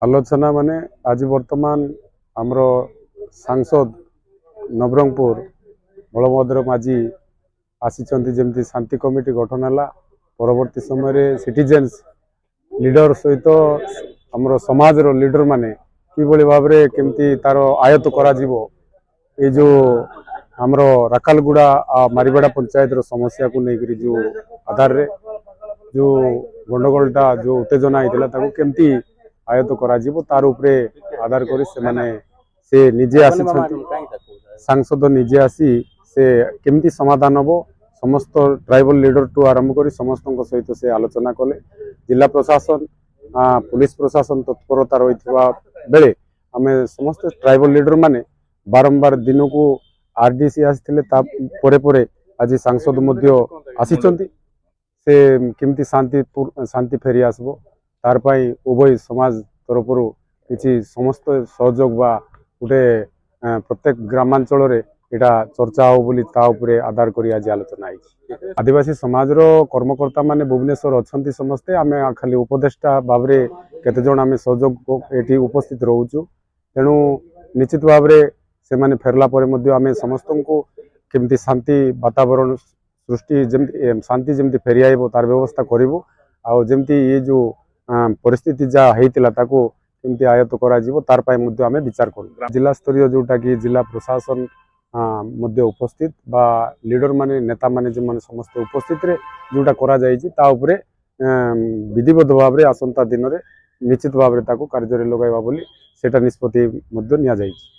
आलोचना माने आज वर्तमान आमर सांसद नवरंगपुर बलभद्र माझी आसीचंती जेमती शांति कमिटी गठन है परवर्ती समय सिटीजेन्स लीडर सहित आमर समाज रो लीडर माने कि भाव में केमती तार आयत करा जीवो ये जो आमर राकालगुड़ा मारिवाड़ा पंचायत रो समस्या को लेकर जो आधार रे जो गंडगोलटा जो उत्तेजना होता केमती आयत करा जीवो तार उपरे आधार करी से निजे आसी सांसद निजे आसी से केमती समाधान हम समस्त ट्राइबल लीडर टू आरंभ कर समस्त सहित से आलोचना कले जिला प्रशासन पुलिस प्रशासन तत्परता रही बेले आम समस्त ट्राइबल लीडर माने बारंबार दिन को आरडीसी आसते आज सांसद आसीचंती से केमती शांति फेरी आसबो तार पाई उभय समाज तरफ किसी समस्त सहयोग बा गोटे प्रत्येक ग्रामांचल रे एटा चर्चा हो बोली ता उपरे आधार करी आज आलोचना आई आदिवासी समाज रो कर्मकर्ता माने भुवनेश्वर अछंती समस्ते आमे खाली उपदेष्टा भावरे केते जण आमे सहयोग एठी उपस्थित रहउछु तेणु निश्चित भावरे से माने फेरला परे मध्ये आमे समस्त को केमती शांति वातावरण सृष्टि जेमती शांति जेमती फेरी आइबो तार व्यवस्था करिवो आ जेमती ये जो परिस्थिति जहाँ होता ताको केमती आयत करा जीवो तार पाई मध्ये आमे विचार करू जिला स्तरीय जोटा कि जिला प्रशासन मध्ये उपस्थित बा लीडर माने नेता माने जे माने समस्त उपस्थित रे जोटा करा जायछि ता उपरे विधिवत भाव रे आसंता दिन रे निश्चित भाव रे ताको कार्य रे लगाइबा बोली सेटा निष्पत्ति मध्ये निया जायछि।